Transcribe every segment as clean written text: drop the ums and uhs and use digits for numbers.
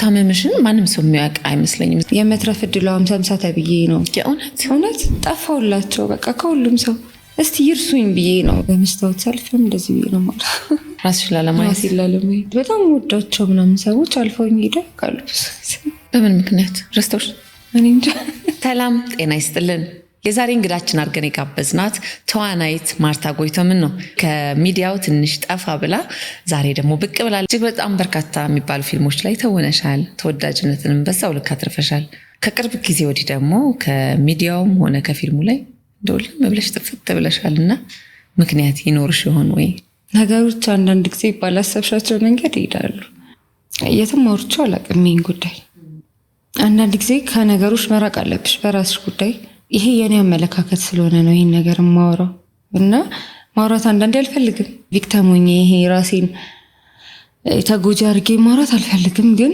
ታመምሽን ማንም ሰው የሚያውቅ አይመስለኝም። የመትረፍ እድሉ 50-50 ተብዬ ነው። የእውነት ጠፋውላቸው በቃ ከሁሉም ሰው እስቲ ይርሱኝ ብዬ ነው። በመስታወት ሰልፍም እንደዚህ ብዬ ነው ማለት ራስሽ ላለማየት በጣም ወዳቸው ምናምን ሰዎች አልፈውኝ ይደቃሉ። በምን ምክንያት ረስተውሽ? እኔ እንጃ። ሰላም ጤና ይስጥልን። የዛሬ እንግዳችን አድርገን የጋበዝናት ተዋናይት ማርታ ጎይቶምን ነው። ከሚዲያው ትንሽ ጠፋ ብላ ዛሬ ደግሞ ብቅ ብላ እጅግ በጣም በርካታ የሚባሉ ፊልሞች ላይ ተውነሻል። ተወዳጅነትንም በዛው ልክ አትርፈሻል። ከቅርብ ጊዜ ወዲህ ደግሞ ከሚዲያውም ሆነ ከፊልሙ ላይ እንደውልም ብለሽ ጥፍት ብለሻል እና ምክንያት ይኖርሽ ይሆን ወይ? ነገሮች አንዳንድ ጊዜ ባላሰብሻቸው መንገድ ይሄዳሉ። የትም አውርቼው አላውቅም ይሄን ጉዳይ። አንዳንድ ጊዜ ከነገሮች መራቅ አለብሽ በራስሽ ጉዳይ። ይሄ የኔ አመለካከት ስለሆነ ነው ይሄን ነገር የማወራው እና ማውራት አንዳንዴ አልፈልግም። ቪክቲም ሆኜ ይሄ ራሴን ተጎጂ አድርጌ ማውራት አልፈልግም። ግን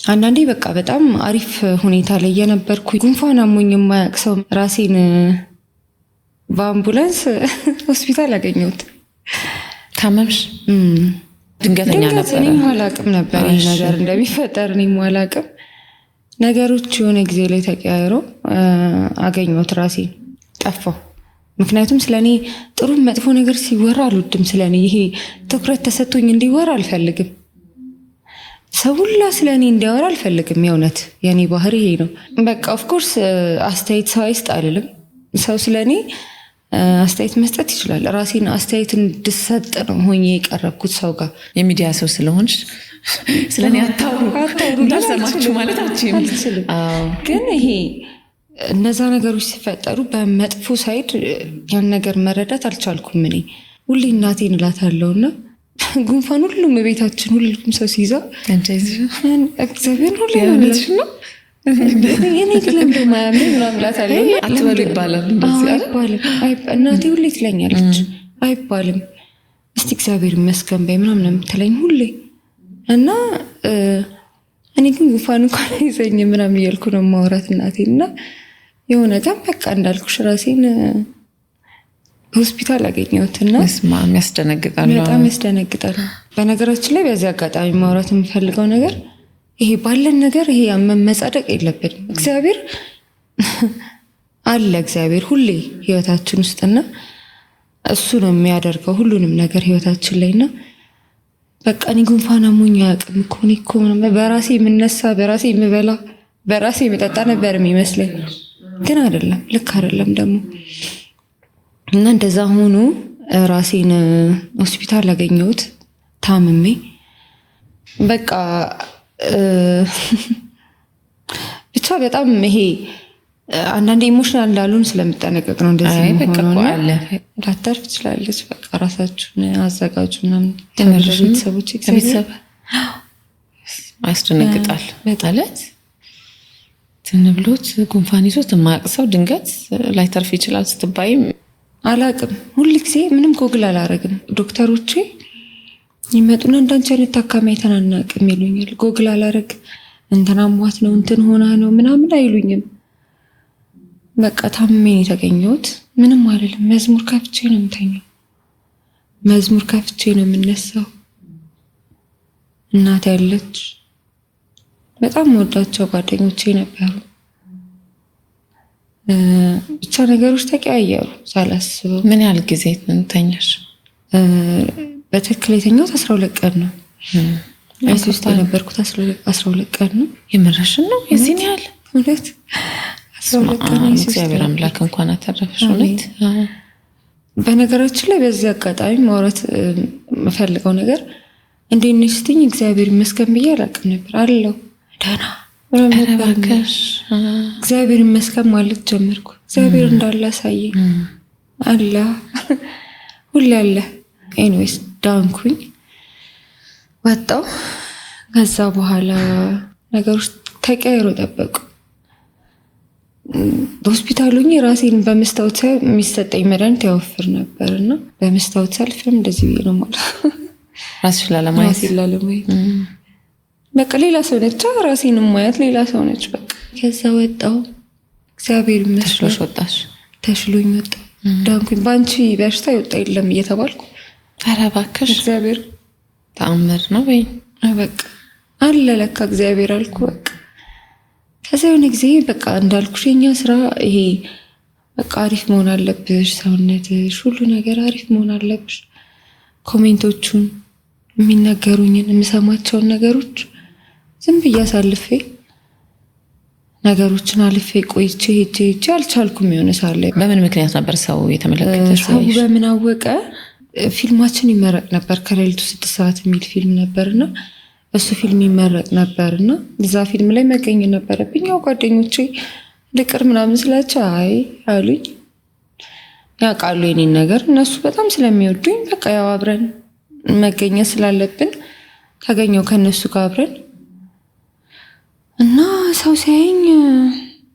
አንዳንዴ በቃ በጣም አሪፍ ሁኔታ ላይ የነበርኩ ጉንፋን አሞኝ የማያውቅ ሰው ራሴን በአምቡላንስ ሆስፒታል አገኘሁት። ታመምሽ? ድንገተኛ ነበር? እኔም አላውቅም ነበር ይሄ ነገር እንደሚፈጠር። እኔም አላውቅም። ነገሮች የሆነ ጊዜ ላይ ተቀያይሮ አገኘሁት ራሴን ጠፋሁ። ምክንያቱም ስለኔ ጥሩ መጥፎ ነገር ሲወራ አልወድም። ስለኔ ይሄ ትኩረት ተሰጥቶኝ እንዲወራ አልፈልግም። ሰው ሁላ ስለኔ እንዲያወራ አልፈልግም። የእውነት የኔ ባህሪ ይሄ ነው። በቃ ኦፍኮርስ አስተያየት ሰው አይስጥ አይደለም። ሰው ስለኔ አስተያየት መስጠት ይችላል። ራሴን አስተያየት እንድሰጥ ነው ሆኜ የቀረብኩት ሰው ጋር። የሚዲያ ሰው ስለሆንሽ ስለኔ አታውሩ እንዳልሰማችሁ ማለት አልችልም። ግን ይሄ እነዛ ነገሮች ሲፈጠሩ በመጥፎ ሳይድ ያን ነገር መረዳት አልቻልኩም። እኔ ሁሌ እናቴን እላታለሁና ጉንፋን ሁሉም ቤታችን ሁሉም ሰው ሲይዘው እግዚአብሔር ሁሌ ነው እኔ ግለም ደማያምን ምናምን እላታለሁ። አትበሉ ይባላል እንደዚህ አይባልም። እናቴ ሁሌ ትለኛለች አይባልም። እስቲ እግዚአብሔር ይመስገን በይ ምናምን የምትለኝ ሁሌ እና እኔ ግን ጉንፋን እንኳን ይዘኝ ምናምን እያልኩ ነው ማውራት እናቴን። እና የሆነ ቀን በቃ እንዳልኩሽ ራሴን ሆስፒታል አገኘሁትና ያስደነግጣል፣ በጣም ያስደነግጣል። በነገራችን ላይ በዚህ አጋጣሚ ማውራት የምፈልገው ነገር ይሄ ባለን ነገር ይሄ መመጻደቅ የለብንም። እግዚአብሔር አለ። እግዚአብሔር ሁሌ ህይወታችን ውስጥና እሱ ነው የሚያደርገው ሁሉንም ነገር ህይወታችን ላይና በቃ እኔ ጉንፋን አሞኝ አያውቅም እኮ እኔ እኮ በራሴ የምነሳ በራሴ የምበላ በራሴ የምጠጣ ነበር የሚመስለኝ። ግን አይደለም፣ ልክ አይደለም ደግሞ። እና እንደዛ ሆኖ ራሴን ሆስፒታል አገኘሁት ታምሜ። በቃ ብቻ በጣም ይሄ አንዳንዴ ኢሞሽናል እንዳሉን ስለምጠነቀቅ ነው እንደዚህ ሆኖ ላተርፍ ትችላለች። በቃ ራሳችሁን አዘጋጁ ምናምን ቤተሰቦች ቤተሰብ ያስደነግጣል ማለት ትንብሎት ጉንፋን ይዞት የማያውቅ ሰው ድንገት ላይተርፍ ይችላል ስትባይም አላውቅም። ሁል ጊዜ ምንም ጎግል አላረግም። ዶክተሮቼ ይመጡና እንዳንቺ አይነት ታካሚ አይተናናቅም ይሉኛል። ጎግል አላረግ እንትና ሟት ነው እንትን ሆና ነው ምናምን አይሉኝም። በቃ ታምሜ የተገኘሁት ምንም አይደለም። መዝሙር ከፍቼ ነው የምተኛው፣ መዝሙር ከፍቼ ነው የምነሳው። እናት ያለች በጣም ወዳቸው ጓደኞቼ ነበሩ። ብቻ ነገሮች ተቀያየሩ ሳላስበው። ምን ያህል ጊዜ ተኛሽ? በትክክል የተኛሁት 12 ቀን ነው። አይሲ ውስጥ የነበርኩት 12 ቀን ነው። የምረሽን ነው የዚህን ያህል? እውነት እግዚአብሔር አምላክ እንኳን አተረፈሽ። እውነት በነገራችን ላይ በዚህ አጋጣሚ ማውራት የምፈልገው ነገር እንዴት ነሽ ስትይኝ እግዚአብሔር ይመስገን ብዬ አላውቅም ነበር። አለው ደህና እግዚአብሔር ይመስገን ማለት ጀመርኩ። እግዚአብሔር እንዳለ አሳየኝ። አለ ሁሌ አለ። ኤኒዌይስ ዳንኩኝ፣ ወጣሁ። ከዛ በኋላ ነገሮች ተቀያይሮ ጠበቁ። ሆስፒታሉ ራሴን በመስታወት ሳይ የሚሰጠኝ መድኃኒት ያወፍር ነበርና በመስታወት ሳልፍም እንደዚህ ብዬ ነው ማለት ራስሽ ላለማየት በቃ ሌላ ሰው ነች ራሴን ማየት ሌላ ሰው ነች። በቃ ከዛ ወጣሁ። እግዚአብሔር ይመስገን ወጣሽ። ተሽሎኝ ወጣሁ፣ ዳንኩኝ። ባንቺ በሽታ ይወጣ የለም እየተባልኩ ኧረ እባክሽ እግዚአብሔር ተአምር ነው ወይ? በቃ አለ ለካ እግዚአብሔር አልኩ በቃ። ከዛ የሆነ ጊዜ በቃ እንዳልኩሽ የኛ ስራ ይሄ በቃ አሪፍ መሆን አለብሽ፣ ሰውነትሽ ሁሉ ነገር አሪፍ መሆን አለብሽ። ኮሜንቶቹን የሚነገሩኝን የምሰማቸውን ነገሮች ዝም ብዬ አሳልፌ ነገሮችን አልፌ ቆይቼ ሄጄ አልቻልኩም። የሆነ ሳለ በምን ምክንያት ነበር ሰው የተመለከተሽ? ሰው በምን አወቀ? ፊልማችን ይመረቅ ነበር ከሌሊቱ 6 ሰዓት የሚል ፊልም ነበርና እሱ ፊልም ይመረቅ ነበርና እዛ ፊልም ላይ መገኘት ነበረብኝ። ያው ጓደኞቼ ልቅር ምናምን ስላቸው አይ አሉኝ። ያውቃሉ የኔን ነገር እነሱ በጣም ስለሚወዱኝ በቃ ያው አብረን መገኘት ስላለብን ተገኘው ከነሱ ጋር አብረን እና ሰው ሲያየኝ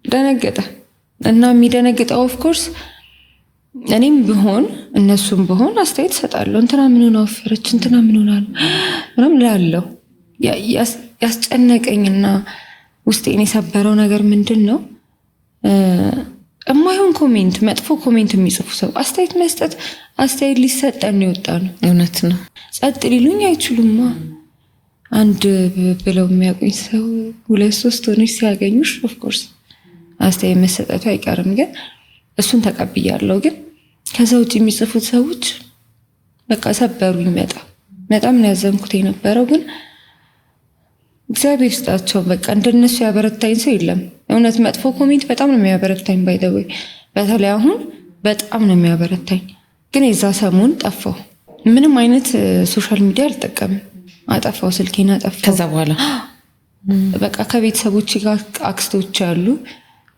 ደነገጠ። እና የሚደነግጠው ኦፍኮርስ እኔም ብሆን እነሱም ብሆን አስተያየት እሰጣለሁ። እንትና ምን ሆና ወፈረች፣ እንትና ምን ሆና ምናምን እላለሁ። ያስጨነቀኝና ውስጤን የሰበረው ነገር ምንድን ነው? እማይሆን ኮሜንት፣ መጥፎ ኮሜንት የሚጽፉ ሰው አስተያየት መስጠት አስተያየት ሊሰጠን የወጣ ነው። እውነት ነው። ጸጥ ሊሉኝ አይችሉማ። አንድ ብለው የሚያውቁኝ ሰው 2-3 ሆነች ሲያገኙሽ ኦፍኮርስ አስተያየት መሰጠቱ አይቀርም። ግን እሱን ተቀብያለሁ። ግን ከዛ ውጭ የሚጽፉት ሰዎች በቃ ሰበሩኝ። በጣም ነው ያዘንኩት የነበረው። ግን እግዚአብሔር ይስጣቸው። በቃ እንደነሱ ያበረታኝ ሰው የለም። እውነት መጥፎ ኮሜንት በጣም ነው የሚያበረታኝ። ባይ ዘ ወይ በተለይ አሁን በጣም ነው የሚያበረታኝ። ግን የዛ ሰሞን ጠፋው። ምንም አይነት ሶሻል ሚዲያ አልጠቀምም። አጠፋው፣ ስልኬን አጠፋው። ከዛ በኋላ በቃ ከቤተሰቦች ጋር አክስቶች ያሉ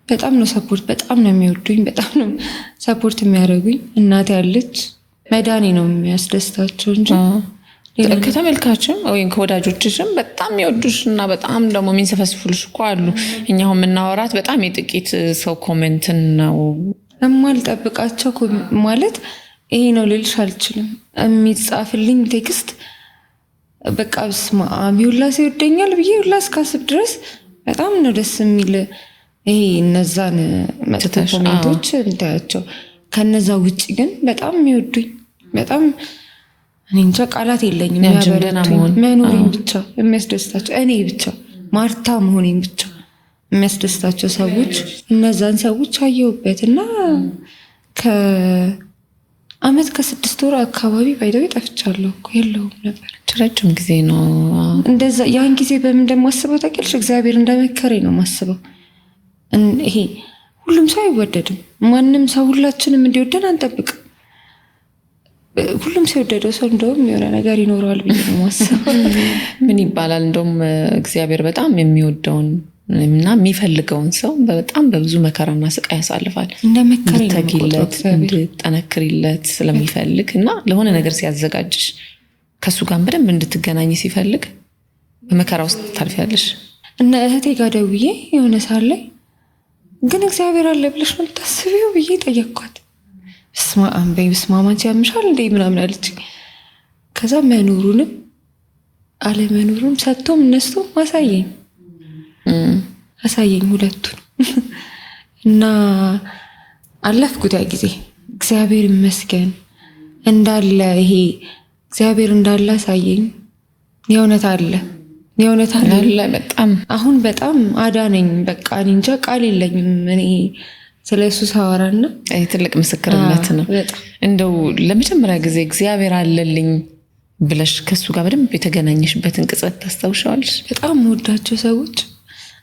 በጣም ነው ሰፖርት፣ በጣም ነው የሚወዱኝ፣ በጣም ነው ሰፖርት የሚያደርጉኝ። እናቴ ያለች መዳኔ ነው የሚያስደስታቸው እንጂ ከተመልካችም ወይም ከወዳጆችሽም በጣም የሚወዱሽ እና በጣም ደግሞ የሚንሰፈስፉልሽ እኮ አሉ። እኛው የምናወራት በጣም የጥቂት ሰው ኮሜንትን ነው የማልጠብቃቸው። ማለት ይሄ ነው ልልሽ አልችልም። የሚጻፍልኝ ቴክስት በቃ በስመ አብ ሁላስ ይወደኛል ብዬ ሁላስ ካስብ ድረስ በጣም ነው ደስ የሚል። ይሄ እነዛን መጥፎ ኮሜንቶች እንታያቸው። ከነዛ ውጭ ግን በጣም የሚወዱኝ በጣም እኔ እንጃ ቃላት የለኝም። መኖሬን ብቻ የሚያስደስታቸው እኔ ብቻ ማርታ መሆኔን ብቻ የሚያስደስታቸው ሰዎች እነዛን ሰዎች አየሁበት እና ከአመት ከ6 ወር አካባቢ ባይደው ጠፍቻለሁ እኮ የለውም ነበር። ረጅም ጊዜ ነው እንደዛ። ያን ጊዜ በምን እንደማስበው ታውቂያለሽ? እግዚአብሔር እንደመከረኝ ነው ማስበው። ይሄ ሁሉም ሰው አይወደድም። ማንም ሰው ሁላችንም እንዲወደን አንጠብቅም። ሁሉም ሰው የወደደው ሰው እንደውም የሆነ ነገር ይኖረዋል ብዬ ነው ማስበው። ምን ይባላል እንደውም እግዚአብሔር በጣም የሚወደውን እና የሚፈልገውን ሰው በጣም በብዙ መከራና ስቃይ ያሳልፋል። እንድትተጊለት እንድትጠነክሪለት ስለሚፈልግ እና ለሆነ ነገር ሲያዘጋጅሽ ከሱ ጋር በደንብ እንድትገናኝ ሲፈልግ በመከራ ውስጥ ታልፊያለሽ። እና እህቴ ጋር ደውዬ የሆነ ሰዓት ላይ ግን እግዚአብሔር አለ ብለሽ ነው የምታስቢው ብዬ ጠየቅኳት። በስመ አብ በይ በስመ አብ አንቺ ያምሻል እንዴ ምናምን አለችኝ። ከዛ መኖሩንም አለመኖሩንም ሰጥቶም እነስቶም አሳየኝ ሁለቱን እና አለፍኩት። ያ ጊዜ እግዚአብሔር ይመስገን እንዳለ ይሄ እግዚአብሔር እንዳለ አሳየኝ። የእውነት አለ በጣም አሁን በጣም አዳነኝ። በቃ እኔ እንጃ ቃል የለኝም እኔ ስለሱ ሳወራና ትልቅ ምስክርነት ነው። እንደው ለመጀመሪያ ጊዜ እግዚአብሔር አለልኝ ብለሽ ከሱ ጋር በደንብ የተገናኘሽበትን ቅጽበት ታስታውሻለሽ? በጣም ወዳቸው ሰዎች፣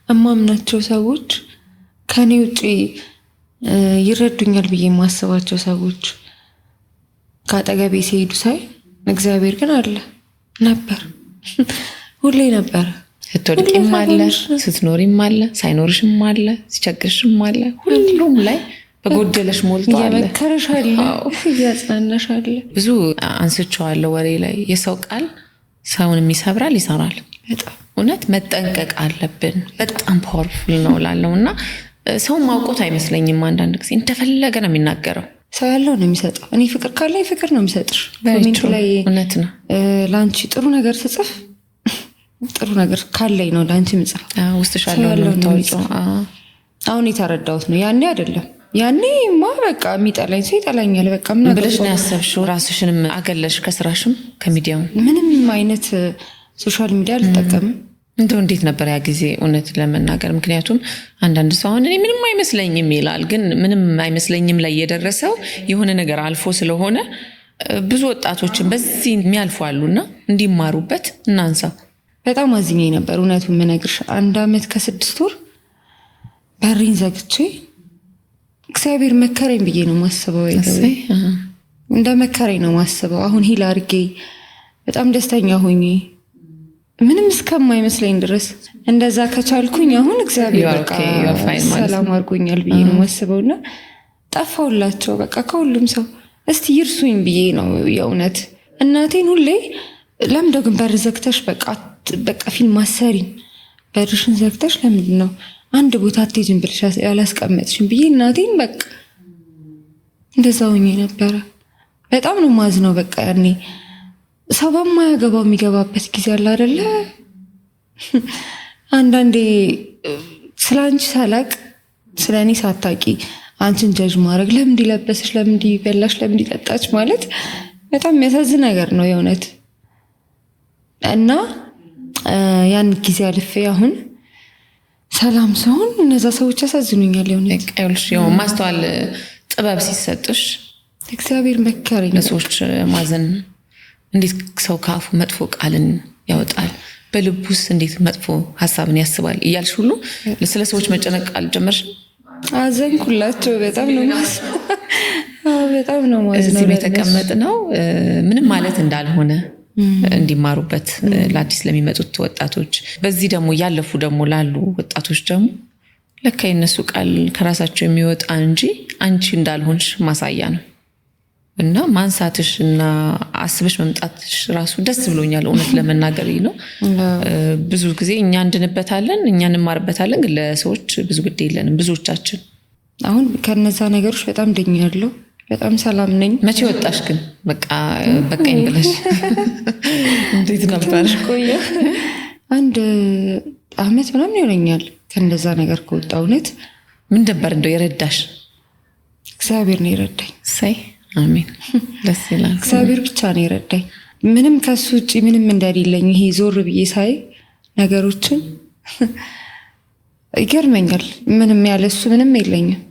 እማምናቸው ሰዎች፣ ከኔ ውጪ ይረዱኛል ብዬ የማስባቸው ሰዎች ከአጠገቤ ሲሄዱ ሳይ እግዚአብሔር ግን አለ ነበር፣ ሁሌ ነበር። ስትወድቂም አለ፣ ስትኖሪም አለ፣ ሳይኖርሽም አለ፣ ሲቸግርሽም አለ። ሁሉም ላይ በጎደለሽ ሞልቶ አለ፣ እየመከረሽ አለ፣ እያጽናናሽ አለ። ብዙ አንስቼዋለሁ ወሬ ላይ የሰው ቃል ሰውን ይሰብራል፣ ይሰራል። በጣም እውነት መጠንቀቅ አለብን። በጣም ፓወርፉል ነው ላለው እና ሰው ማውቆት አይመስለኝም። አንዳንድ ጊዜ እንደፈለገ ነው የሚናገረው። ሰው ያለው ነው የሚሰጠው። እኔ ፍቅር ካለኝ ፍቅር ነው የሚሰጥሽ። ኮሜንት ላይ እውነት ነው። ለአንቺ ጥሩ ነገር ስጽፍ ጥሩ ነገር ካለኝ ነው ለአንቺ ምጽፍ። ውስጥሽ ያለው ነው የምታወጪው። አሁን የተረዳሁት ነው። ያኔ አይደለም። ያኔማ በቃ የሚጠላኝ ሰው ይጠላኛል በቃ ምን ብለሽ ነው ያሰብሽው። ራስሽንም አገለሽ ከስራሽም ከሚዲያው። ምንም አይነት ሶሻል ሚዲያ አልጠቀምም። እንደው እንዴት ነበር ያ ጊዜ እውነት ለመናገር? ምክንያቱም አንዳንድ ሰው አሁን እኔ ምንም አይመስለኝም ይላል፣ ግን ምንም አይመስለኝም ላይ የደረሰው የሆነ ነገር አልፎ ስለሆነ ብዙ ወጣቶችን በዚህ የሚያልፉ አሉና እንዲማሩበት እናንሳ። በጣም አዝኜ ነበር እውነቱን የምነግርሽ። 1 ዓመት ከ6 ወር በሬን ዘግቼ እግዚአብሔር መከረኝ ብዬ ነው ማስበው። እንደ መከረኝ ነው ማስበው። አሁን ሂል አድርጌ በጣም ደስተኛ ሆኜ ምንም እስከማይመስለኝ ድረስ እንደዛ ከቻልኩኝ አሁን እግዚአብሔር በቃ ሰላም አድርጎኛል ብዬ ነው ማስበውና ጠፋውላቸው በቃ ከሁሉም ሰው እስቲ ይርሱኝ ብዬ ነው የእውነት። እናቴን ሁሌ ለምንድነው ግን በር ዘግተሽ በቃ ፊልም አሰሪኝ በርሽን ዘግተሽ ለምንድን ነው አንድ ቦታ አትሄጂም ብለሽ ያላስቀመጥሽኝ ብዬ እናቴን በቃ እንደዛ ሆኜ ነበረ። በጣም ነው ማዝነው። በቃ ያኔ ሰው በማያገባው የሚገባበት ጊዜ አለ አይደለ? አንዳንዴ ስላንቺ ሳላቅ ስለኔ ሳታቂ አንቺን ጀጅ ማድረግ ለምን እንዲለበስሽ ለምን እንዲበላሽ ለምን እንዲጠጣች ማለት በጣም የሚያሳዝን ነገር ነው የእውነት። እና ያን ጊዜ አልፌ አሁን ሰላም ሲሆን እነዛ ሰዎች ያሳዝኑኛል የእውነት። ማስተዋል ጥበብ ሲሰጥሽ እግዚአብሔር መከረኝ። ለሰዎች ማዘን እንዴት ሰው ካፉ መጥፎ ቃልን ያወጣል፣ በልቡስ እንዴት መጥፎ ሀሳብን ያስባል እያልሽ ሁሉ ስለ ሰዎች መጨነቅ አልጀመርሽ? አዘንኩላቸው። በጣም ነው ማዝነው። እዚህ የተቀመጥ ነው ምንም ማለት እንዳልሆነ እንዲማሩበት ለአዲስ ለሚመጡት ወጣቶች፣ በዚህ ደግሞ ያለፉ ደግሞ ላሉ ወጣቶች ደግሞ ለካ የነሱ ቃል ከራሳቸው የሚወጣ እንጂ አንቺ እንዳልሆንሽ ማሳያ ነው። እና ማንሳትሽ እና አስበሽ መምጣትሽ ራሱ ደስ ብሎኛል እውነት ለመናገር ነው። ብዙ ጊዜ እኛ እንድንበታለን እኛ እንማርበታለን፣ ግን ለሰዎች ብዙ ግድ የለንም ብዙዎቻችን። አሁን ከነዛ ነገሮች በጣም ድኛለሁ። በጣም ሰላም ነኝ። መቼ ወጣሽ ግን በቃኝ ብለሽ? እንዴት ነበር? ቆየ 1 ዓመት ምናምን ይሆነኛል ከነዛ ነገር ከወጣ። እውነት ምን ነበር እንደው የረዳሽ? እግዚአብሔር ነው የረዳኝ። ሳይ አሜን። ደስ ይላል። እግዚአብሔር ብቻ ነው የረዳኝ። ምንም ከሱ ውጪ ምንም እንደሌለኝ ይሄ ዞር ብዬ ሳይ ነገሮችን ይገርመኛል። ምንም ያለሱ ምንም የለኝም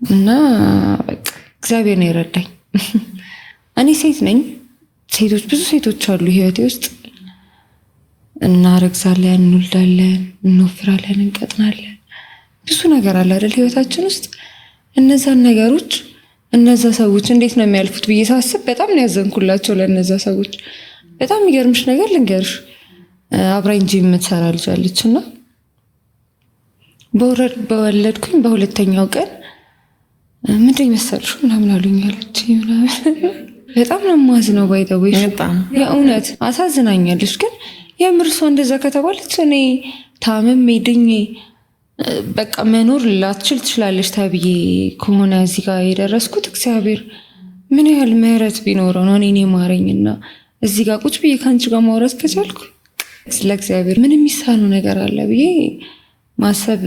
እና በቃ እግዚአብሔር ነው የረዳኝ። እኔ ሴት ነኝ። ብዙ ሴቶች አሉ ህይወቴ ውስጥ። እናረግዛለን፣ እንወልዳለን፣ እንወፍራለን፣ እንቀጥናለን። ብዙ ነገር አለ አይደል ህይወታችን ውስጥ። እነዛን ነገሮች እነዛ ሰዎች እንዴት ነው የሚያልፉት ብዬ ሳስብ በጣም ነው ያዘንኩላቸው ለነዛ ሰዎች። በጣም የሚገርምሽ ነገር ልንገርሽ። አብራኝ ጂም የምትሰራ ልጅ አለችና በወለድኩኝ በሁለተኛው ቀን ምንድን መሰልሽ ምናምን አሉኝ አለች። በጣም ነው የማዝነው። ባይተወይ የእውነት አሳዝናኛለች። ግን የምር እሷ እንደዛ ከተባለች እኔ ታምሜ ድኜ በቃ መኖር ላትችል ትችላለች ተብዬ ከሆነ እዚህ ጋር የደረስኩት እግዚአብሔር ምን ያህል ምህረት ቢኖረው ነው እኔን የማረኝና እዚህ ጋር ቁጭ ብዬ ከአንቺ ጋር ማውራት ከቻልኩ ለእግዚአብሔር ምን የሚሳነው ነገር አለ ብዬ ማሰብ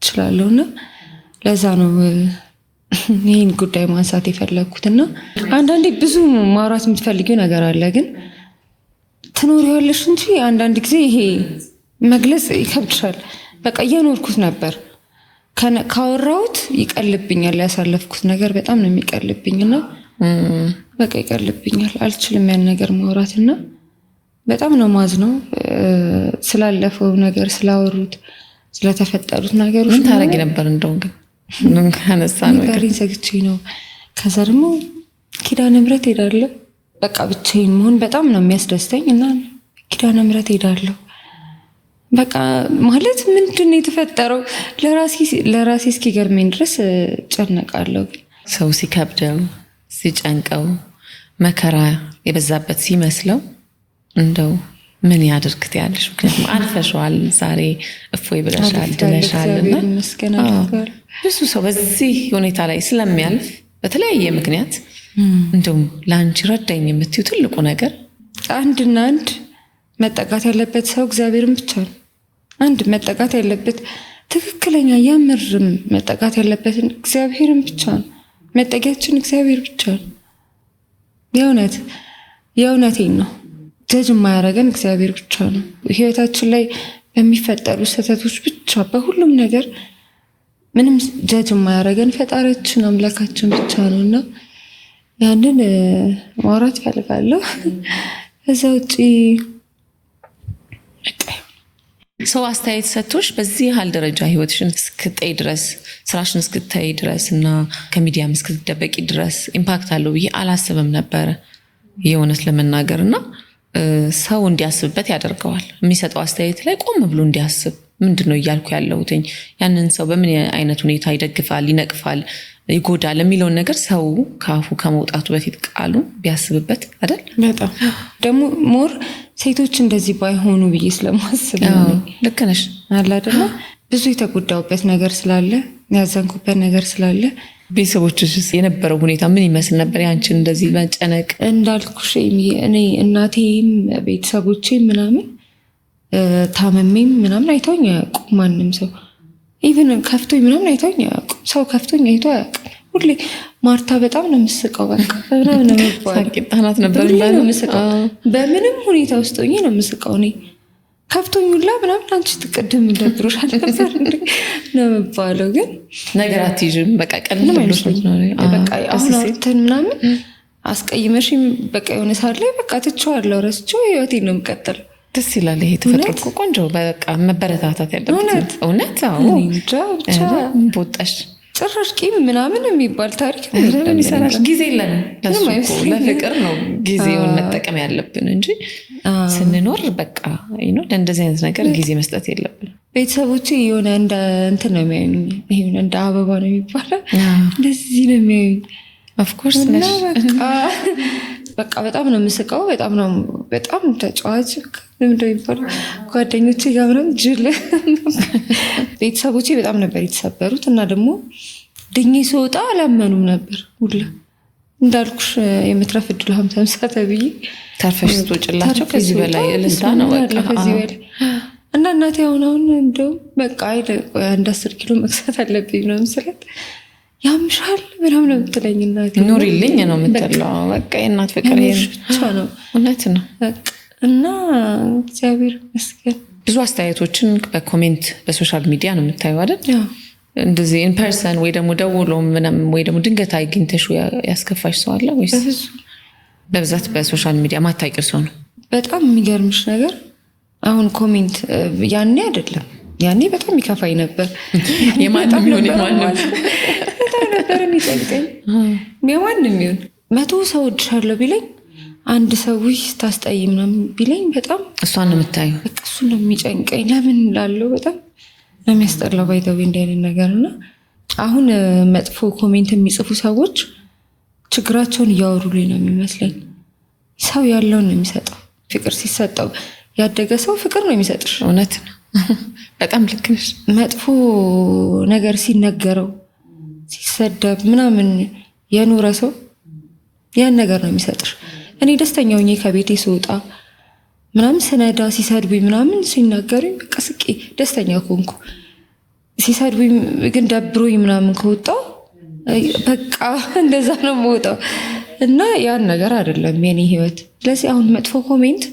እችላለሁና ለዛ ነው ይህን ጉዳይ ማንሳት የፈለግኩትና አንዳንዴ ብዙ ማውራት የምትፈልጊው ነገር አለ፣ ግን ትኖሪዋለሽ እንጂ አንዳንድ ጊዜ ይሄ መግለጽ ይከብድሻል። በቃ እየኖርኩት ነበር። ካወራሁት ይቀልብኛል። ያሳለፍኩት ነገር በጣም ነው የሚቀልብኝና በቃ ይቀልብኛል። አልችልም ያን ነገር ማውራትና በጣም ነው ማዝነው ስላለፈው ነገር፣ ስላወሩት፣ ስለተፈጠሩት ነገሮች። ምን ታረጊ ነበር? እንደው ግን ከነሳ ነው በሬን ዘግቼ ነው። ከዛ ደግሞ ኪዳነ ምሕረት ሄዳለሁ። በቃ ብቻዬን መሆን በጣም ነው የሚያስደስተኝ እና ኪዳነ ምሕረት ሄዳለሁ። በቃ ማለት ምንድን ነው የተፈጠረው ለራሴ እስኪገርመኝ ድረስ ጨነቃለሁ። ሰው ሲከብደው ሲጨንቀው መከራ የበዛበት ሲመስለው እንደው ምን ያድርግ ትያለሽ? ምክንያቱም አልፈሽዋል። ዛሬ እፎይ ብለሻል፣ ድነሻልና ብዙ ሰው በዚህ ሁኔታ ላይ ስለሚያልፍ በተለያየ ምክንያት እንደውም ለአንቺ ረዳኝ የምትዩ ትልቁ ነገር አንድና አንድ መጠቃት ያለበት ሰው እግዚአብሔርን ብቻ ነው። አንድ መጠቃት ያለበት ትክክለኛ የምርም መጠቃት ያለበትን እግዚአብሔርን ብቻ ነው። መጠጊያችን እግዚአብሔር ብቻ ነው። የእውነቴን ነው። ጀጅ የማያደርገን እግዚአብሔር ብቻ ነው። ህይወታችን ላይ በሚፈጠሩ ስህተቶች ብቻ በሁሉም ነገር ምንም ጀጅ የማያደርገን ፈጣሪያችን አምላካችን ብቻ ነው እና ያንን ማውራት ፈልጋለሁ። ከዛ ውጭ ሰው አስተያየት ሰጥቶሽ በዚህ ያህል ደረጃ ህይወትሽን እስክታይ ድረስ ስራሽን እስክታይ ድረስ እና ከሚዲያም እስክትደበቂ ድረስ ኢምፓክት አለው ብዬ አላስብም ነበረ የእውነት ለመናገር እና ሰው እንዲያስብበት ያደርገዋል። የሚሰጠው አስተያየት ላይ ቆም ብሎ እንዲያስብ ምንድን ነው እያልኩ ያለሁትኝ ያንን ሰው በምን አይነት ሁኔታ ይደግፋል፣ ይነቅፋል፣ ይጎዳል የሚለውን ነገር ሰው ከአፉ ከመውጣቱ በፊት ቃሉ ቢያስብበት አይደል? በጣም ደግሞ ሞር ሴቶች እንደዚህ ባይሆኑ ብዬ ስለማስብ ልክ ነሽ አለ አይደለ? ብዙ የተጎዳውበት ነገር ስላለ ያዘንኩበት ነገር ስላለ ቤተሰቦችስ የነበረው ሁኔታ ምን ይመስል ነበር? ያንቺን እንደዚህ መጨነቅ እንዳልኩሽ እኔ እናቴም ቤተሰቦቼም ምናምን ታመሜም ምናምን አይተውኝ አያውቁም። ማንም ሰው ኢቭን ከፍቶኝ ምናምን አይተውኝ አያውቁም። ሰው ከፍቶኝ አይቶ አያውቅም። ሁሌ ማርታ በጣም ነው የምስቀው፣ በቃ በጣም ነው ሳቂጣናት ነበር የምስቀው። በምንም ሁኔታ ውስጥ ሆኜ ነው የምስቀው። እኔ ከፍቶኝ ሁላ ምናምን አንቺ ትቀደም ደብሮሻል ነበር ነው የምባለው። ግን ነገር አትይዥም በቃ ቀን በቃ አሁን አውርተን ምናምን አስቀይመሽም በቃ የሆነ ሰዓት ላይ በቃ ትቼዋለሁ፣ ረስቼው ህይወቴን ነው የምቀጥለው። ደስ ይላል። ይሄ ተፈጥሮ እኮ ቆንጆ በቃ መበረታታት ያለበት እውነት። አዎ ብቻ ቦጣሽ ጭራሽ ቂም ምናምን የሚባል ታሪክ ይሰራል። ጊዜ የለንም ለፍቅር ነው ጊዜውን መጠቀም ያለብን እንጂ ስንኖር በቃ ለእንደዚህ አይነት ነገር ጊዜ መስጠት የለብን። ቤተሰቦቼ የሆነ እንደ እንትን ነው የሚያዩኝ፣ ይሄን እንደ አበባ ነው የሚባለው፣ እንደዚህ ነው የሚያዩኝ። ኦፍኮርስ በቃ በጣም ነው የምስቀው። በጣም ተጫዋች ምንድነው የሚባለው ጓደኞቼ ጋር ምናምን ጅል። ቤተሰቦቼ በጣም ነበር የተሰበሩት እና ደግሞ ድኜ ስወጣ አላመኑም ነበር ሁላ። እንዳልኩሽ የመትረፍ እድሉ 50 ተብዬ ተርፈሽ ስትወጪላቸው ከዚህ በላይ እልልታ ነው በቃ ከዚህ በላይ እና እናቴ አሁን እንደውም በቃ አንድ 10 ኪሎ መግዛት አለብኝ ነው ምስለት ያምሻል ምናምን ነው የምትለኝ እናቴ። ኑሪልኝ ነው የምትለው በቃ የእናት ፍቅር ብቻ ነው። እውነት ነው። እና እግዚአብሔር ይመስገን ብዙ አስተያየቶችን በኮሜንት በሶሻል ሚዲያ ነው የምታየው አይደል? እንደዚህ ኢንፐርሰን ወይ ደግሞ ደውሎ ምናምን ወይ ደግሞ ድንገት አግኝተሽ ያስከፋሽ ሰው አለ ወይስ በብዛት በሶሻል ሚዲያ ማታውቂው ሰው ነው? በጣም የሚገርምሽ ነገር አሁን ኮሜንት ያኔ አይደለም ያኔ በጣም ይከፋኝ ነበር። የማንም ይሁን የማንም በጣም ነበር የሚጨንቀኝ። የማንም ይሁን 100 ሰው እወድሻለሁ ቢለኝ አንድ ሰው ታስጠይ ምናምን ቢለኝ በጣም እሷን ነው የምታየው። በቃ እሱ ነው የሚጨንቀኝ። ለምን ላለው በጣም የሚያስጠላው ባይተው እንደ አይነት ነገር እና አሁን መጥፎ ኮሜንት የሚጽፉ ሰዎች ችግራቸውን እያወሩልኝ ነው የሚመስለኝ። ሰው ያለውን ነው የሚሰጠው። ፍቅር ሲሰጠው ያደገ ሰው ፍቅር ነው የሚሰጥሽ። እውነት ነው። በጣም ልክ ነሽ። መጥፎ ነገር ሲነገረው ሲሰደብ ምናምን የኖረ ሰው ያን ነገር ነው የሚሰጥሽ። እኔ ደስተኛ ሆኜ ከቤቴ ስወጣ ምናምን ስነዳ ሲሰድቡኝ ምናምን ሲናገሩኝ በቃ ስቄ ደስተኛ ሆንኩ። ሲሰድቡኝ ግን ደብሮኝ ምናምን ከወጣው በቃ እንደዛ ነው የምወጣው እና ያን ነገር አይደለም የኔ ህይወት። ስለዚህ አሁን መጥፎ ኮሜንት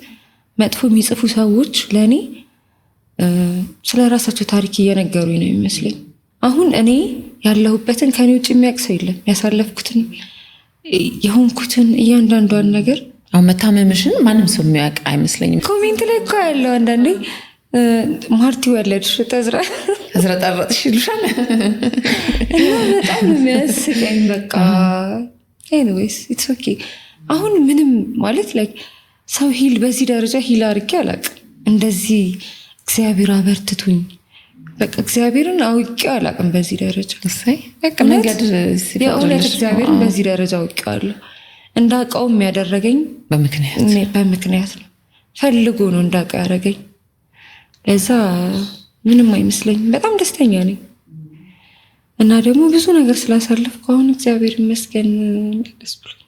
መጥፎ የሚጽፉ ሰዎች ለእኔ ስለ ራሳቸው ታሪክ እየነገሩኝ ነው የሚመስለኝ። አሁን እኔ ያለሁበትን ከኔ ውጭ የሚያውቅ ሰው የለም። ያሳለፍኩትን የሆንኩትን እያንዳንዷን ነገር አሁን መታመምሽን ማንም ሰው የሚያውቅ አይመስለኝም። ኮሜንት ላይ እኮ ያለው አንዳንዴ ማርቲ ወለድሽ ተዝረጠረጥሽ ይሉሻል እና በጣም የሚያስቀኝ በቃ ኤኒዌይስ ኢትስ ኦኬ። አሁን ምንም ማለት ላይ ሰው ሂል በዚህ ደረጃ ሂል አድርጌ አላውቅም። እንደዚህ እግዚአብሔር አበርትቱኝ በቃ እግዚአብሔርን አውቄው አላውቅም በዚህ ደረጃ። በቃ መንገድ የእውነት እግዚአብሔርን በዚህ ደረጃ አውቄዋለሁ። እንዳውቀው የሚያደረገኝ በምክንያት ነው። ፈልጎ ነው እንዳውቀው ያደረገኝ። ለዛ ምንም አይመስለኝም። በጣም ደስተኛ ነኝ እና ደግሞ ብዙ ነገር ስላሳለፍኩ አሁን እግዚአብሔር ይመስገን ደስ ብሎኛል።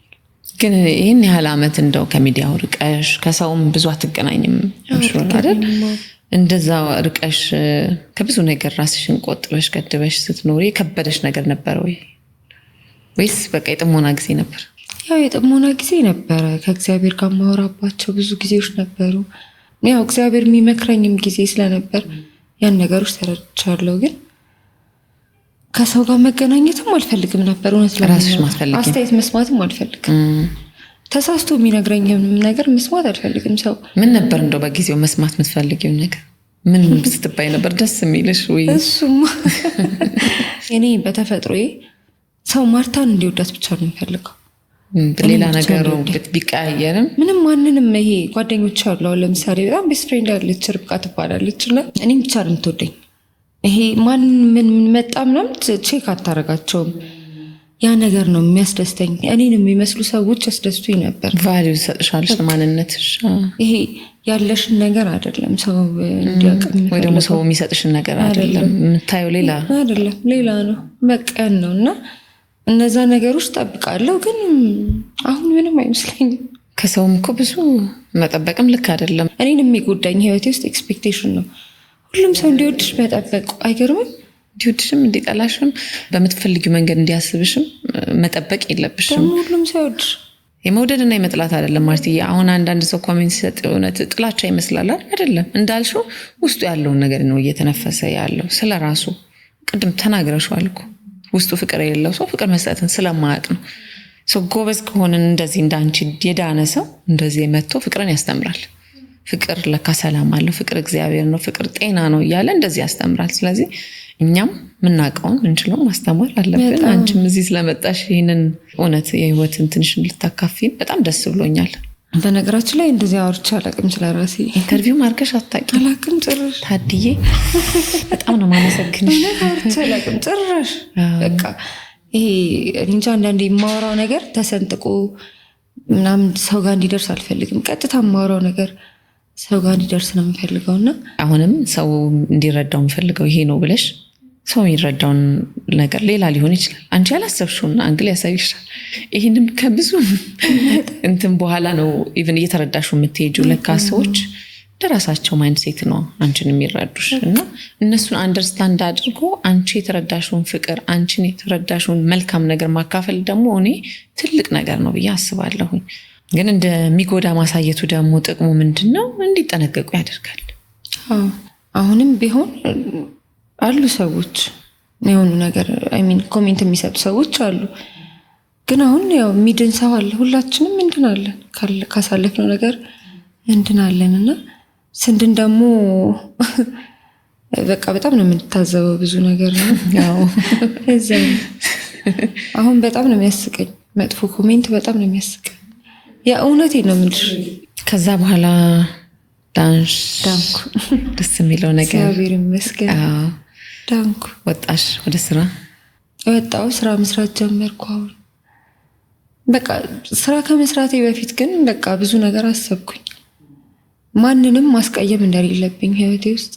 ግን ይህን ያህል ዓመት እንደው ከሚዲያው ርቀሽ ከሰውም ብዙ አትገናኝም አይደል? እንደዛ ርቀሽ ከብዙ ነገር ራስሽን ቆጥበሽ ገድበሽ ስትኖሪ የከበደሽ ነገር ነበር ወይስ በቃ የጥሞና ጊዜ ነበር? ያው የጥሞና ጊዜ ነበረ። ከእግዚአብሔር ጋር ማወራባቸው ብዙ ጊዜዎች ነበሩ። ያው እግዚአብሔር የሚመክረኝም ጊዜ ስለነበር ያን ነገሮች ተረድቻለሁ። ግን ከሰው ጋር መገናኘትም አልፈልግም ነበር። እውነት አስተያየት መስማትም አልፈልግም። ተሳስቶ የሚነግረኝም ነገር መስማት አልፈልግም። ሰው ምን ነበር እንደው በጊዜው መስማት የምትፈልጊው ነገር ምን ስትባይ ነበር ደስ የሚልሽ? ወይ እሱማ እኔ በተፈጥሮዬ ሰው ማርታን እንዲወዳት ብቻ ነው የሚፈልገው። ሌላ ነገር ቢቀያየርም ምንም ማንንም ይሄ ጓደኞች አሉ። ለምሳሌ በጣም ቤስት ፍሬንድ ያለች ርብቃ ትባላለች እና እኔም ብቻ ነው የምትወደኝ። ይሄ ማን ምን መጣ ምናምን ቼክ አታረጋቸውም። ያ ነገር ነው የሚያስደስተኝ። እኔን የሚመስሉ ሰዎች ያስደስቱኝ ነበር። ቫልዩ ሰጥሻለሽ ማንነትሽ። ይሄ ያለሽን ነገር አይደለም ሰው እንዲያውቅም ወይ ደግሞ ሰው የሚሰጥሽን ነገር አይደለም የምታየው ሌላ አይደለም ሌላ ነው መቀን ነው። እና እነዛ ነገሮች ጠብቃለሁ። ግን አሁን ምንም አይመስለኝም። ከሰውም እኮ ብዙ መጠበቅም ልክ አይደለም። እኔን የሚጎዳኝ ህይወቴ ውስጥ ኤክስፔክቴሽን ነው። ሁሉም ሰው እንዲወድሽ መጠበቅ አይገርምም? እንዲወድሽም እንዲጠላሽም በምትፈልጊው መንገድ እንዲያስብሽም መጠበቅ የለብሽም። ሁሉም ሰው ይወድሽ። የመውደድና የመጥላት አይደለም ማርትዬ። አሁን አንዳንድ ሰው ኮሜንት ሲሰጥ እውነት ጥላቻ ይመስላል አይደለም። እንዳልሽው ውስጡ ያለውን ነገር ነው እየተነፈሰ ያለው። ስለራሱ ቅድም ተናግረሽዋል እኮ ውስጡ ፍቅር የሌለው ሰው ፍቅር መስጠትን ስለማያውቅ ነው። ሰው ጎበዝ ከሆንን እንደዚህ እንዳንቺ የዳነ ሰው እንደዚህ መጥቶ ፍቅርን ያስተምራል። ፍቅር ለካ ሰላም አለው፣ ፍቅር እግዚአብሔር ነው፣ ፍቅር ጤና ነው እያለ እንደዚህ ያስተምራል። ስለዚህ እኛም ምናውቀውን እንችለው ማስተማር አለብን። አንቺም እዚህ ስለመጣሽ ይህንን እውነት የህይወትን ትንሽ ልታካፊን በጣም ደስ ብሎኛል። በነገራችን ላይ እንደዚህ አውርቼ አላውቅም ስለራሴ። ኢንተርቪው ማድረግሽ አታውቂም? አላውቅም ጭራሽ። ታድዬ በጣም ነው ማመሰግንሽ። አውርቼ አላውቅም ጭራሽ። በቃ ይሄ እንጃ አንዳንዴ የማወራው ነገር ተሰንጥቆ ምናምን ሰው ጋር እንዲደርስ አልፈልግም። ቀጥታ የማወራው ነገር ሰው ጋር እንዲደርስ ነው የምፈልገው። እና አሁንም ሰው እንዲረዳው የምፈልገው ይሄ ነው ብለሽ ሰው የሚረዳውን ነገር ሌላ ሊሆን ይችላል። አንቺ ያላሰብሽውና አንግል ያሳይሻል። ይህንም ከብዙ እንትን በኋላ ነው ኢቭን እየተረዳሹ የምትሄጁ። ለካ ሰዎች ለራሳቸው ማይንድ ሴት ነው አንቺን የሚረዱሽ እና እነሱን አንደርስታንድ አድርጎ አንቺ የተረዳሽውን ፍቅር፣ አንቺን የተረዳሽውን መልካም ነገር ማካፈል ደግሞ እኔ ትልቅ ነገር ነው ብዬ አስባለሁኝ። ግን እንደሚጎዳ ማሳየቱ ደግሞ ጥቅሙ ምንድን ነው? እንዲጠነቀቁ ያደርጋል። አሁንም ቢሆን አሉ ሰዎች የሆኑ ነገር ኮሜንት የሚሰጡ ሰዎች አሉ። ግን አሁን ያው የሚድን ሰው አለ። ሁላችንም እንድናለን፣ ካሳለፍነው ነገር እንድናለን። እና ስንድን ደግሞ በቃ በጣም ነው የምንታዘበው ብዙ ነገር ነው። አሁን በጣም ነው የሚያስቀኝ መጥፎ ኮሜንት፣ በጣም ነው የሚያስቀኝ። የእውነቴን ነው የምልሽ። ከዛ በኋላ ዳንኩ። ደስ የሚለው ነገር እግዚአብሔር ይመስገን ዳንኩ። ወጣሽ ወደ ስራ? ወጣሁ፣ ስራ መስራት ጀመርኩ። አሁን በቃ ስራ ከመስራቴ በፊት ግን በቃ ብዙ ነገር አሰብኩኝ። ማንንም ማስቀየም እንደሌለብኝ ህይወቴ ውስጥ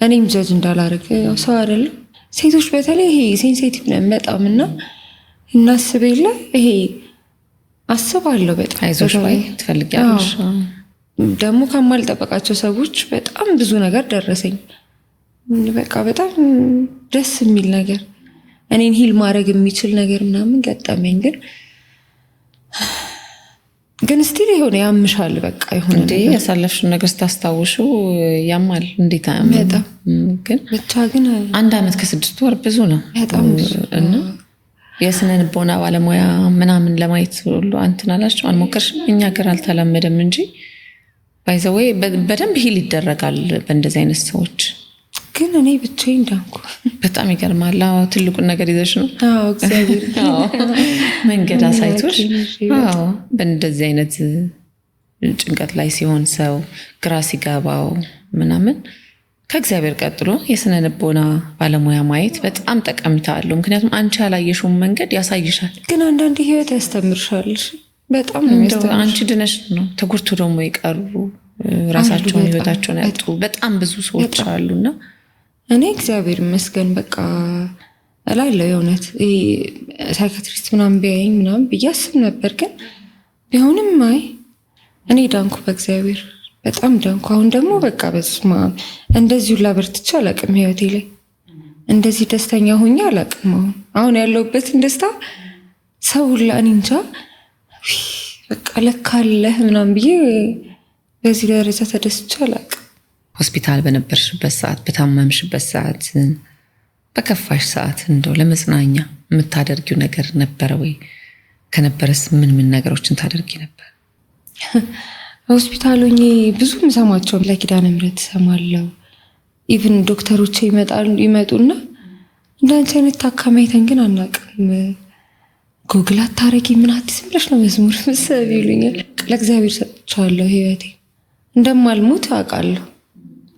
እኔም ጀጅ እንዳላረግ። ያው ሰው አይደለም። ሴቶች በተለይ ይሄ ሴንሲቲቭ ነን በጣም እና እናስብ የለ ይሄ አስባለሁ በጣም። አይዞሽ ላይ ትፈልጊያለሽ። ደግሞ ከማልጠበቃቸው ሰዎች በጣም ብዙ ነገር ደረሰኝ። በቃ በጣም ደስ የሚል ነገር እኔን ሂል ማድረግ የሚችል ነገር ምናምን ገጠመኝ። ግን ስቲል የሆነ ያምሻል። በቃ የሆነ እንዴ ያሳለፍሽውን ነገር ስታስታውሽው ያማል። እንዴት በጣም ግን ብቻ ግን 1 ዓመት ከ6 ወር ብዙ ነው በጣም ብዙ እና የስነ ልቦና ባለሙያ ምናምን ለማየት ሁሉ አንተን አላችሁ አልሞከርሽም? እኛ ሀገር አልተለመደም እንጂ ባይዘዌ በደንብ ሂል ይደረጋል በእንደዚህ አይነት ሰዎች። ግን እኔ ብቻዬን ዳንኩ። በጣም ይገርማል። አዎ ትልቁን ነገር ይዘሽ ነው። አዎ እግዚአብሔር መንገድ አሳይቶሽ። አዎ በእንደዚህ አይነት ጭንቀት ላይ ሲሆን ሰው ግራ ሲገባው ምናምን ከእግዚአብሔር ቀጥሎ የስነ ልቦና ባለሙያ ማየት በጣም ጠቀሜታ አለው። ምክንያቱም አንቺ ያላየሽውን መንገድ ያሳይሻል። ግን አንዳንድ ህይወት ያስተምርሻል። በጣም አንቺ ድነሽ ነው ተጎድቶ ደግሞ የቀሩ ራሳቸውን ህይወታቸውን ያጡ በጣም ብዙ ሰዎች አሉና እኔ እግዚአብሔር ይመስገን በቃ እላለሁ። የእውነት ሳይካትሪስት ምናምን ቢያየኝ ምናምን ብዬ አስብ ነበር። ግን ቢሆንም አይ እኔ ዳንኩ በእግዚአብሔር በጣም ዳንኩ። አሁን ደግሞ በቃ በስማ እንደዚሁ ላበርትቼ አላቅም። ህይወቴ ላይ እንደዚህ ደስተኛ ሆኜ አላቅም። አሁን ያለሁበትን ደስታ ሰው ለእኔ እንጃ በቃ ለካለህ ምናምን ብዬ በዚህ ደረጃ ተደስቼ አላውቅም። ሆስፒታል በነበርሽበት ሰዓት፣ በታመምሽበት ሰዓት፣ በከፋሽ ሰዓት እንደው ለመጽናኛ የምታደርጊው ነገር ነበረ ወይ? ከነበረስ ምን ምን ነገሮችን ታደርጊ ነበር? ሆስፒታሉ ብዙ ምሰማቸው ለኪዳነ ምሕረት ሰማለው። ኢቭን ዶክተሮች ይመጡና እንዳንቺ አይነት ታካሚ አይተን ግን አናውቅም፣ ጉግል አታረጊ ምን አዲስ ብለሽ ነው መዝሙር መሰብ ይሉኛል። ለእግዚአብሔር ሰጥቻለሁ። ህይወቴ እንደማልሞት አውቃለሁ፣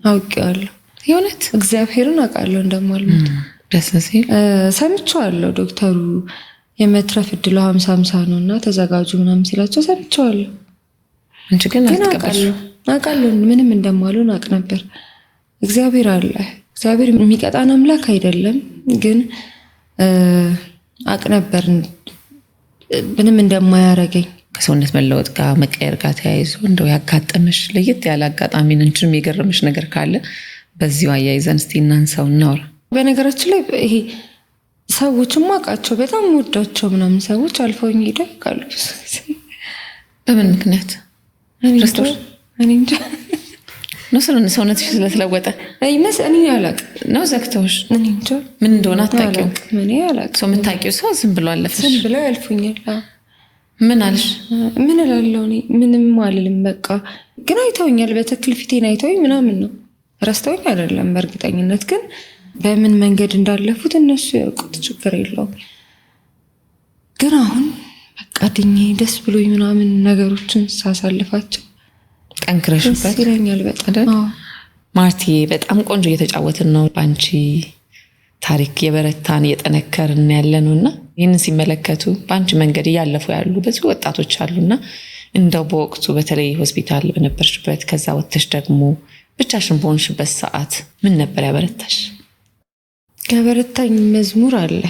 አውቄዋለሁ። የእውነት እግዚአብሔርን አውቃለሁ እንደማልሞት። ደስ ሲል ሰምቼዋለሁ። ዶክተሩ የመትረፍ እድሉ 50-50 ነው እና ተዘጋጁ ምናምን ሲላቸው ሰምቼዋለሁ። አንቺ ግን አውቃለሁ ምንም እንደማልሆን አውቅ ነበር። እግዚአብሔር አለ። እግዚአብሔር የሚቀጣን አምላክ አይደለም፣ ግን አውቅ ነበር ምንም እንደማያረገኝ። ከሰውነት መለወጥ ጋር መቀየር ጋር ተያይዞ እንደው ያጋጠመሽ ለየት ያለ አጋጣሚ እንችም የገረመሽ ነገር ካለ በዚሁ አያይዘን እስቲ እናንሳው እናውራ። በነገራችን ላይ ይሄ ሰዎችም አውቃቸው በጣም ወዳቸው ምናምን ሰዎች አልፈውኝ ሄደው ያውቃሉ። በምን ምክንያት? እኔ እንጃ ነው ሰውነትሽ ስለተለወጠ እኔ አላውቅም ነው ዘግተውሽ? እኔ እንጃ ምን እንደሆነ አታውቂውም? እኔ አላውቅም። ሰው የምታውቂው ሰው ዝም ብሎ አለፈሽ? ዝም ብለው ያልፉኛል። ምን አልሽ? ምን እላለሁ እኔ ምንም አልልም። በቃ ግን አይተውኛል። በትክክል ፊቴን አይተውኝ ምናምን ነው። ረስተውኝ አይደለም በእርግጠኝነት፣ ግን በምን መንገድ እንዳለፉት እነሱ ያውቁት፣ ችግር የለውም። ግን አሁን በቃ ድኜ ደስ ብሎኝ ምናምን ነገሮችን ሳሳልፋቸው ጠንክረሽበት ይለኛል በጣም። ማርቲ በጣም ቆንጆ እየተጫወትን ነው። በአንቺ ታሪክ የበረታን እየጠነከርን ያለ ነው እና ይህንን ሲመለከቱ በአንቺ መንገድ እያለፉ ያሉ ብዙ ወጣቶች አሉና እንደው በወቅቱ በተለይ ሆስፒታል በነበርሽበት ከዛ ወጥተሽ ደግሞ ብቻሽን በሆንሽበት ሰዓት ምን ነበር ያበረታሽ? ያበረታኝ መዝሙር አለ።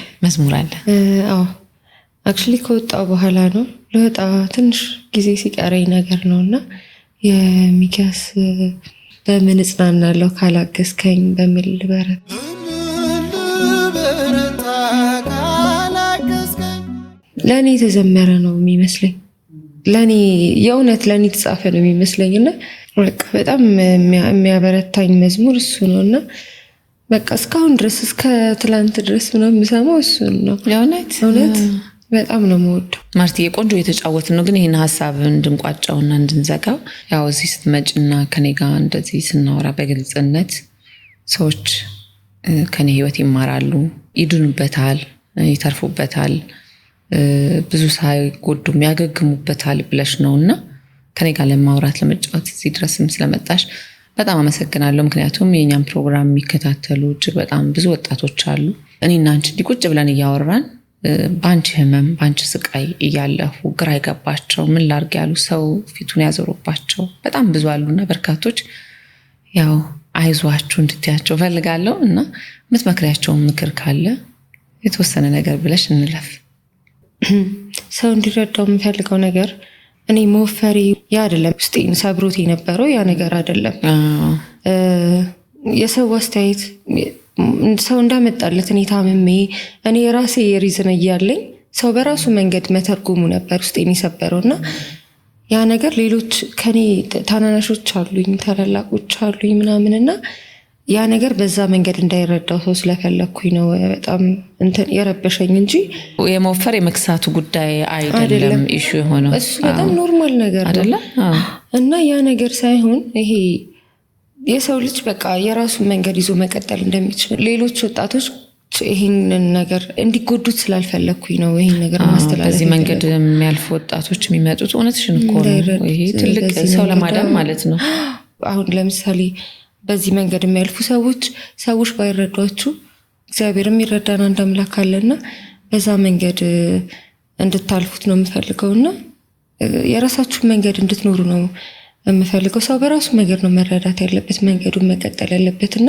አዎ አክቹሊ ከወጣው በኋላ ነው። ለወጣ ትንሽ ጊዜ ሲቀረኝ ነገር ነውና የሚኪያስ በምን እጽናናለሁ ካላገዝከኝ በሚል ልበረታ ለእኔ የተዘመረ ነው የሚመስለኝ። ለእኔ የእውነት ለእኔ የተጻፈ ነው የሚመስለኝ እና በቃ በጣም የሚያበረታኝ መዝሙር እሱ ነው እና በቃ እስካሁን ድረስ እስከ ትላንት ድረስ ምናምን የምሰማው እሱን ነው። እውነት በጣም ነው የምወደው። ማርቲ የቆንጆ የተጫወትን ነው። ግን ይህን ሀሳብ እንድንቋጫውና እንድንዘጋው ያው እዚህ ስትመጭና ከኔ ጋር እንደዚህ ስናወራ በግልጽነት ሰዎች ከኔ ህይወት ይማራሉ፣ ይድኑበታል፣ ይተርፉበታል፣ ብዙ ሳይጎዱም ያገግሙበታል ብለሽ ነው እና ከኔ ጋር ለማውራት ለመጫወት እዚህ ድረስም ስለመጣሽ በጣም አመሰግናለሁ። ምክንያቱም የኛም ፕሮግራም የሚከታተሉ እጅግ በጣም ብዙ ወጣቶች አሉ። እኔና አንቺ እንዲህ ቁጭ ብለን እያወራን በአንቺ ህመም በአንቺ ስቃይ እያለፉ ግራ ይገባቸው ምን ላርግ ያሉ ሰው ፊቱን ያዞሩባቸው በጣም ብዙ አሉና በርካቶች ያው አይዟችሁ እንድትያቸው ፈልጋለሁ እና የምትመክሪያቸውን ምክር ካለ የተወሰነ ነገር ብለሽ እንለፍ። ሰው እንዲረዳው የምፈልገው ነገር እኔ መወፈሬ ያ አይደለም፣ ውስጤን ሰብሮት የነበረው ያ ነገር አይደለም። የሰው አስተያየት ሰው እንዳመጣለት እኔ ታምሜ እኔ የራሴ የሪዝን እያለኝ ሰው በራሱ መንገድ መተርጎሙ ነበር ውስጤን የሰበረው እና ያ ነገር ሌሎች ከኔ ታናናሾች አሉኝ ታላላቆች አሉኝ ምናምን እና ያ ነገር በዛ መንገድ እንዳይረዳው ሰው ስለፈለግኩኝ ነው በጣም የረበሸኝ እንጂ የመወፈር የመክሳቱ ጉዳይ አይደለም። ኢሹ የሆነው እሱ በጣም ኖርማል ነገር አይደለ እና ያ ነገር ሳይሆን ይሄ የሰው ልጅ በቃ የራሱን መንገድ ይዞ መቀጠል እንደሚችል ሌሎች ወጣቶች ይህንን ነገር እንዲጎዱት ስላልፈለግኩኝ ነው ይህን ነገር ማስተላለፍ። በዚህ መንገድ የሚያልፉ ወጣቶች የሚመጡት እውነትሽን እኮ ነው። ይሄ ትልቅ ሰው ለማዳን ማለት ነው። አሁን ለምሳሌ በዚህ መንገድ የሚያልፉ ሰዎች ባይረዷችሁ እግዚአብሔርም ይረዳን አንድ አምላክ አለና በዛ መንገድ እንድታልፉት ነው የምፈልገውና የራሳችሁን መንገድ እንድትኖሩ ነው የምፈልገው። ሰው በራሱ መንገድ ነው መረዳት ያለበት፣ መንገዱን መቀጠል ያለበትና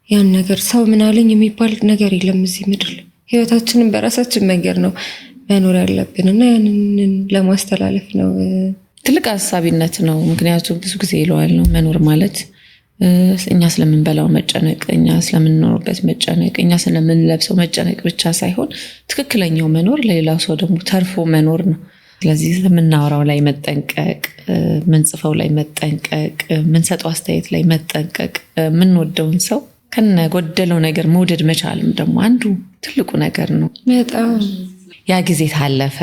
ያን ነገር ሰው ምን አለኝ የሚባል ነገር የለም እዚህ ምድር። ህይወታችንን በራሳችን መንገድ ነው መኖር ያለብንና ያንን ለማስተላለፍ ነው። ትልቅ ሀሳቢነት ነው። ምክንያቱም ብዙ ጊዜ ይለዋል ነው መኖር ማለት እኛ ስለምንበላው መጨነቅ፣ እኛ ስለምንኖርበት መጨነቅ፣ እኛ ስለምንለብሰው መጨነቅ ብቻ ሳይሆን ትክክለኛው መኖር ለሌላው ሰው ደግሞ ተርፎ መኖር ነው። ስለዚህ የምናወራው ላይ መጠንቀቅ፣ ምንጽፈው ላይ መጠንቀቅ፣ ምንሰጠው አስተያየት ላይ መጠንቀቅ፣ የምንወደውን ሰው ከነ ጎደለው ነገር መውደድ መቻልም ደግሞ አንዱ ትልቁ ነገር ነው። በጣም ያ ጊዜ ታለፈ።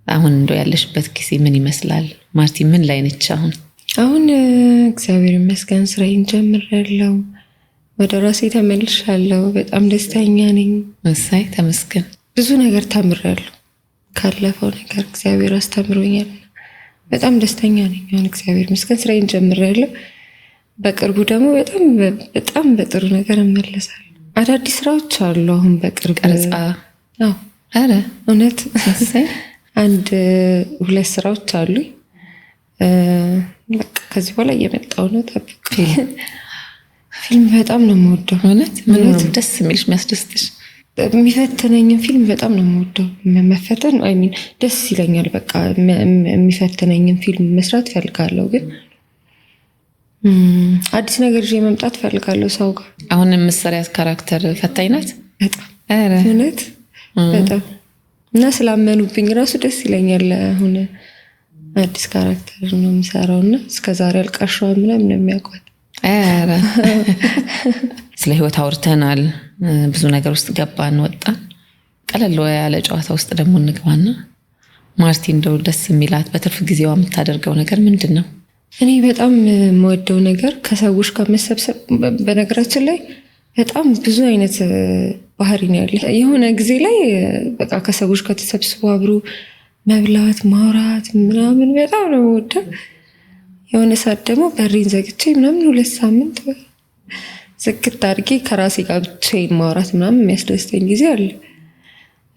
አሁን እንደው ያለሽበት ጊዜ ምን ይመስላል ማርቲ? ምን ላይ ነች አሁን? አሁን እግዚአብሔር ይመስገን ስራዬን ጀምሬያለሁ። ወደ ራሴ ተመልሻለሁ። በጣም ደስተኛ ነኝ። እሰይ ተመስገን። ብዙ ነገር ተምሬያለሁ። ካለፈው ነገር እግዚአብሔር አስተምሮኛል። በጣም ደስተኛ ነኝ። አሁን እግዚአብሔር ይመስገን ስራዬን ጀምሬያለሁ። በቅርቡ ደግሞ በጣም በጥሩ ነገር እመለሳለሁ። አዳዲስ ስራዎች አሉ። አሁን በቅርብ ቀረጻ? አዎ። አረ እውነት 1-2 ስራዎች አሉ። በቃ ከዚህ በኋላ እየመጣው ነው። ጠብቅ። ፊልም በጣም ነው የምወደው። እውነት? ምን ነው ደስ የሚልሽ የሚያስደስትሽ? የሚፈትነኝን ፊልም በጣም ነው የምወደው። መፈተን ደስ ይለኛል። በቃ የሚፈትነኝን ፊልም መስራት ፈልጋለሁ። ግን አዲስ ነገር ይዤ መምጣት ፈልጋለሁ ሰው ጋር። አሁን የምትሰሪያት ካራክተር ፈታኝ ናት በጣም እውነት በጣም እና ስላመኑብኝ ራሱ ደስ ይለኛል። አሁን አዲስ ካራክተር ነው የምሰራው እና እስከዛሬ አልቃሻዋ ምናምን ነው የሚያውቋት። ኧረ ስለ ህይወት አውርተናል። ብዙ ነገር ውስጥ ገባን ወጣን። ቀለል ያለ ጨዋታ ውስጥ ደግሞ እንግባና ማርቲ እንደው ደስ የሚላት በትርፍ ጊዜዋ የምታደርገው ነገር ምንድን ነው? እኔ በጣም የምወደው ነገር ከሰዎች ጋር መሰብሰብ። በነገራችን ላይ በጣም ብዙ አይነት ባህሪ ነው ያለ። የሆነ ጊዜ ላይ በቃ ከሰዎች ጋር ተሰብስቦ አብሮ መብላት ማውራት ምናምን በጣም ነው የምወደው። የሆነ ሰዓት ደግሞ በሬን ዘግቼ ምናምን 2 ሳምንት ዝግት አድርጌ ከራሴ ጋር ብቻዬን ማውራት ምናምን የሚያስደስተኝ ጊዜ አለ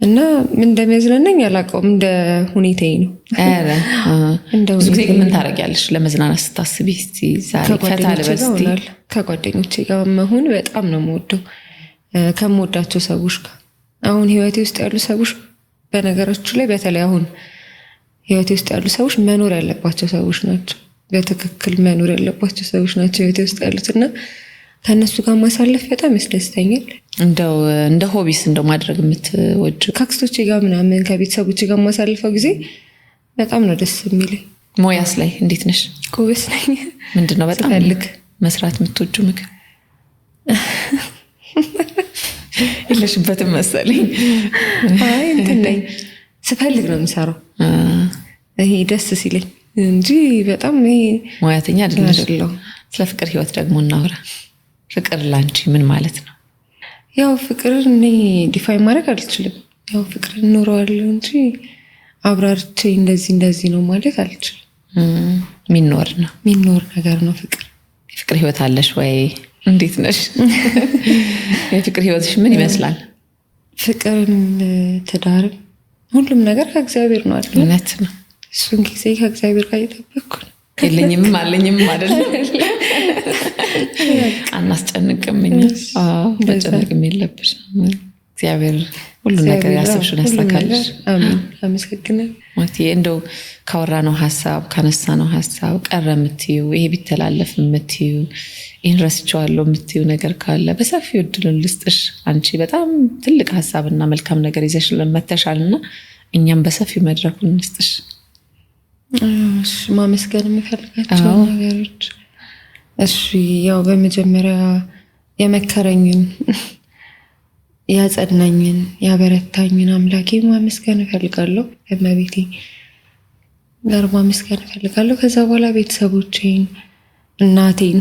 እና ምን እንደሚያዝናናኝ አላውቀውም። እንደ ሁኔታዬ ነው። ኧረ ብዙ ጊዜ ምን ታደርጊያለሽ ለመዝናናት ስታስቢ? ዛሬ ፈታ ልበል እስቲ። ከጓደኞቼ ጋር መሆን በጣም ነው የምወደው። ከምወዳቸው ሰዎች ጋር አሁን ህይወቴ ውስጥ ያሉ ሰዎች፣ በነገራችሁ ላይ በተለይ አሁን ህይወቴ ውስጥ ያሉ ሰዎች መኖር ያለባቸው ሰዎች ናቸው። በትክክል መኖር ያለባቸው ሰዎች ናቸው ህይወቴ ውስጥ ያሉትና ከእነሱ ጋር ማሳለፍ በጣም ያስደስተኛል። እንደው እንደ ሆቢስ እንደው ማድረግ የምትወጂው? ከአክስቶቼ ጋር ምናምን ከቤተሰቦቼ ጋር ማሳልፈው ጊዜ በጣም ነው ደስ የሚለኝ። ሞያስ ላይ እንዴት ነሽ? ጎበዝ ነኝ። ምንድን ነው በጣም መስራት የምትወጂው ምግብ? የለሽበትም መሰለኝ። አይ እንትን ነኝ፣ ስፈልግ ነው የምሰራው። ይሄ ደስ ሲለኝ እንጂ በጣም ይሄ ሙያተኛ አይደለም። ስለ ፍቅር ህይወት ደግሞ እናውራ። ፍቅር ላንቺ ምን ማለት ነው? ያው ፍቅር እኔ ዲፋይን ማድረግ አልችልም። ያው ፍቅር እኖረዋለሁ እንጂ አብራርቼ እንደዚህ ነው ማለት አልችልም። ሚኖር ነገር ነው ፍቅር። የፍቅር ህይወት አለሽ ወይ? እንዴት ነሽ? የፍቅር ህይወትሽ ምን ይመስላል? ፍቅርም ትዳርም ሁሉም ነገር ከእግዚአብሔር ነው አይደል? እውነት ነው። እሱን ጊዜ ከእግዚአብሔር ጋር እየጠበቅኩ ነው። የለኝም አለኝም አይደለም። አናስጨንቅም። እኛ መጨነቅም የለብሽም። እግዚአብሔር ሁሉ ነገር ያሰብሽውን ያሳካልሽ። አሜን። አመሰግናለሁ። እንደው ካወራነው ሀሳብ ካነሳነው ሀሳብ ቀረ የምትይው ይሄ ቢተላለፍ የምትይው ይህን ረስቼዋለሁ የምትይው ነገር ካለ በሰፊው እድሉን ልስጥሽ። አንቺ በጣም ትልቅ ሀሳብና መልካም ነገር ይዘሽልን መተሻልና እኛም በሰፊው መድረኩን እንስጥሽ። ማመስገን የምፈልጋቸው ነገሮች እሺ፣ ያው በመጀመሪያ የመከረኝን ያጸናኝን ያበረታኝን አምላኬ ማመስገን እፈልጋለሁ። እመቤቴ ጋር ማመስገን እፈልጋለሁ። ከዛ በኋላ ቤተሰቦቼን፣ እናቴን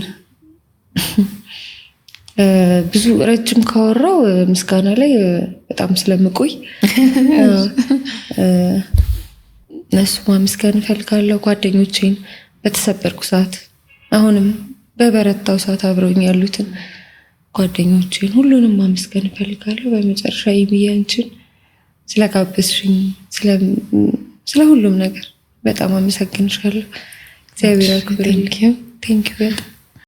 ብዙ ረጅም ካወራው ምስጋና ላይ በጣም ስለምቆይ እነሱ ማመስገን እፈልጋለሁ። ጓደኞቼን በተሰበርኩ ሰዓት፣ አሁንም በበረታው ሰዓት አብረውኝ ያሉትን ጓደኞቼን ሁሉንም ማመስገን እፈልጋለሁ። በመጨረሻ የሚያንችን ስለጋበዝሽኝ ስለ ሁሉም ነገር በጣም አመሰግንሻለሁ። እግዚአብሔር ያክብርልኝ። ቴንኪው በጣም